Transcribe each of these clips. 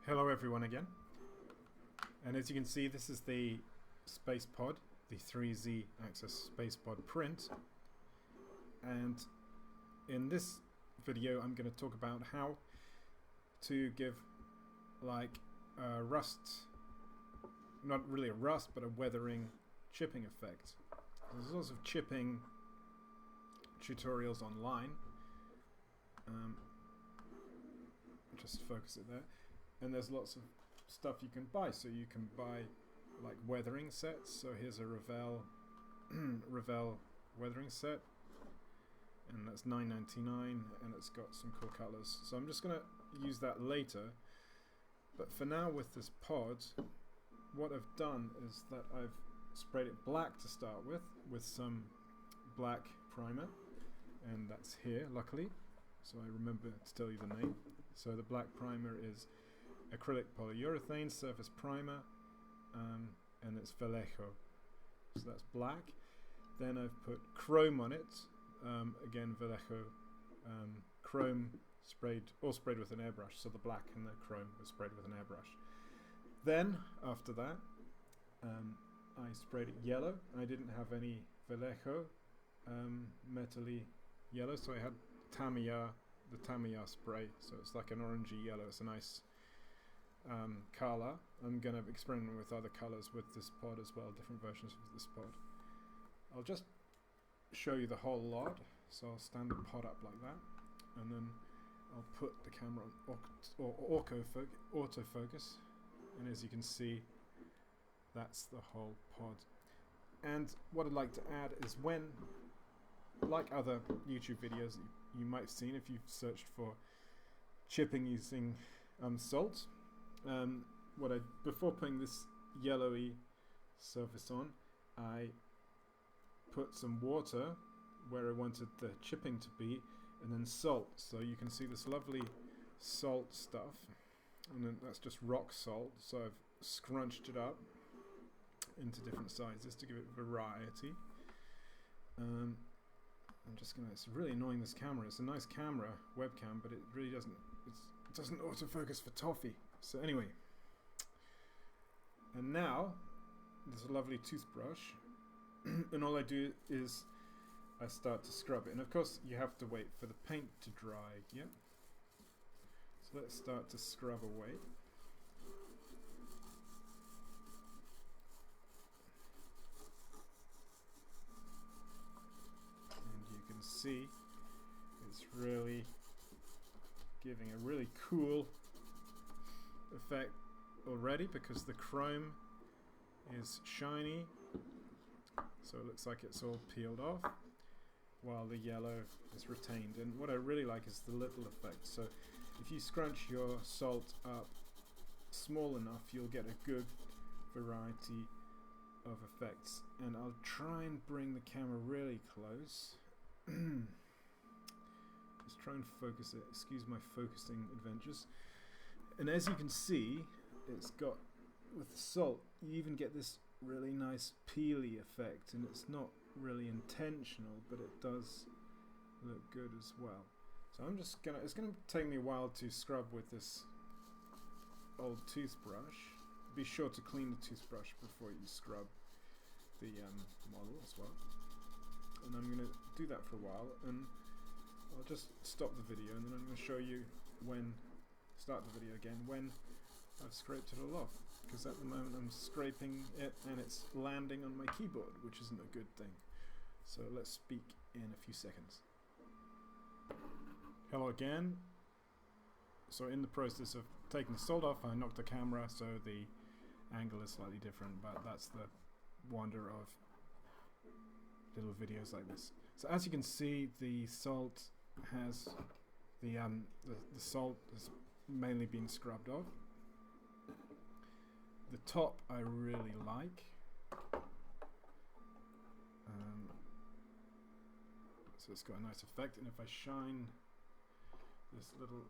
Hello everyone again, and as you can see, this is the space pod, the 3Z axis space pod print, and in this video I'm going to talk about how to give like a rust, not really a rust, but a weathering chipping effect. There's lots of chipping tutorials online. Just focus it there. And there's lots of stuff you can buy. So you can buy like weathering sets. So here's a Revell weathering set, and that's $9.99, and it's got some cool colors. So I'm just gonna use that later. But for now, with this pod, what I've done is that I've sprayed it black to start with some black primer, and that's here, luckily. So I remember to tell you the name. So the black primer is acrylic polyurethane surface primer, and it's Vallejo. So that's black. Then I've put chrome on it. Again, Vallejo chrome sprayed with an airbrush. So the black and the chrome was sprayed with an airbrush. Then after that, I sprayed it yellow. I didn't have any Vallejo metally yellow, so I had the Tamiya spray. So it's like an orangey yellow. It's a nice color. I'm going to experiment with other colors with this pod as well, different versions of this pod. I'll just show you the whole lot. So I'll stand the pod up like that, and then I'll put the camera on autofocus, and as you can see, that's the whole pod. And what I'd like to add is, when, like other YouTube videos you might have seen if you've searched for chipping using salt, before putting this yellowy surface on, I put some water where I wanted the chipping to be, and then salt. So you can see this lovely salt stuff, and then that's just rock salt. So I've scrunched it up into different sizes to give it variety. I'm just gonna. It's really annoying, this camera. It's a nice camera, webcam, but it really doesn't. It doesn't autofocus for toffee. So anyway, and now there's a lovely toothbrush, and all I do is I start to scrub it. And of course, you have to wait for the paint to dry. Yeah. So let's start to scrub away. See, it's really giving a really cool effect already, because the chrome is shiny, so it looks like it's all peeled off, while the yellow is retained. And what I really like is the little effect. So if you scrunch your salt up small enough, you'll get a good variety of effects. And I'll try and bring the camera really close. Just try and focus it. Excuse my focusing adventures. And as you can see, it's got, with the salt, you even get this really nice peely effect, and it's not really intentional, but it does look good as well. So I'm just gonna, it's gonna take me a while to scrub with this old toothbrush. Be sure to clean the toothbrush before you scrub the model as well. And I'm going to do that for a while, and I'll just stop the video, and then I'm going to show you start the video again when I've scraped it all off, because at the moment I'm scraping it and it's landing on my keyboard, which isn't a good thing. So let's speak in a few seconds. Hello again. So in the process of taking the salt off, I knocked the camera, so the angle is slightly different, but that's the wonder of little videos like this. So as you can see, the salt has the salt has mainly been scrubbed off. The top I really like. So it's got a nice effect, and if I shine this little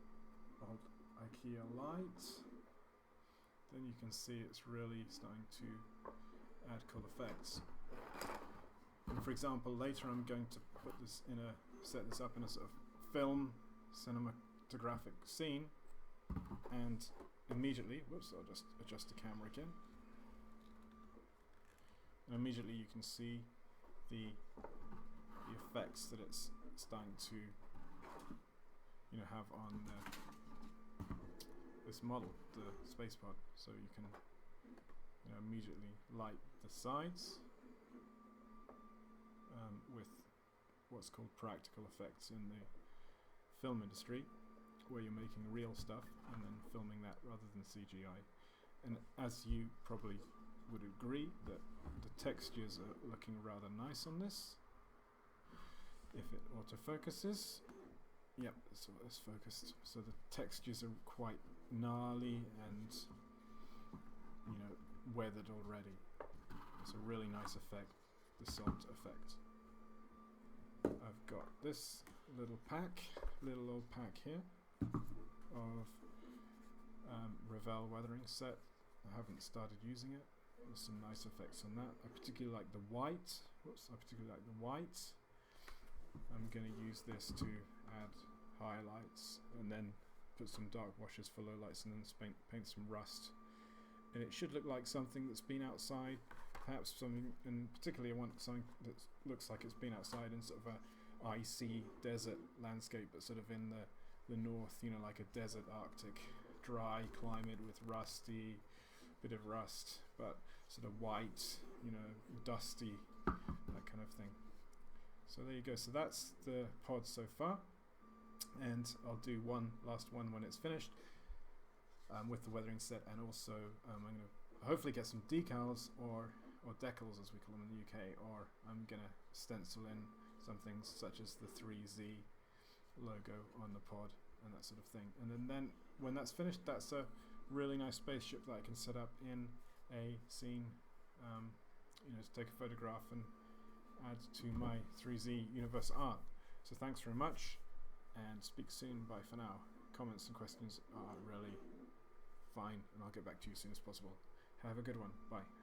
old IKEA light, then you can see it's really starting to add cool effects. And for example, later I'm going to put this in set this up in a sort of film cinematographic scene, and immediately, whoops, I'll just adjust the camera again, and immediately you can see the effects that it's starting to, you know, have on this model, the space pod. So you can, you know, immediately light the sides with what's called practical effects in the film industry, where you're making real stuff and then filming that rather than CGI. And as you probably would agree, that the textures are looking rather nice on this. If it autofocuses, yep, so it's focused. So the textures are quite gnarly and, you know, weathered already. It's a really nice effect, the salt effect. I've got this little old pack here of Revell weathering set. I haven't started using it. There's some nice effects on that. I particularly like the white. I'm going to use this to add highlights and then put some dark washes for lowlights and then paint some rust. And it should look like something that's been outside, perhaps something, and particularly I want something that looks like it's been outside in sort of a icy desert landscape, but sort of in the north, you know, like a desert Arctic dry climate with bit of rust, but sort of white, you know, dusty, that kind of thing. So there you go. So that's the pod so far, and I'll do one last one when it's finished with the weathering set, and also I'm going to hopefully get some decals or decals as we call them in the UK, or I'm going to stencil in some things such as the 3Z logo on the pod and that sort of thing. And then when that's finished, that's a really nice spaceship that I can set up in a scene, you know, to take a photograph and add to my 3Z universe art. So thanks very much, and speak soon. Bye for now. Comments and questions are really fine, and I'll get back to you as soon as possible. Have a good one. Bye.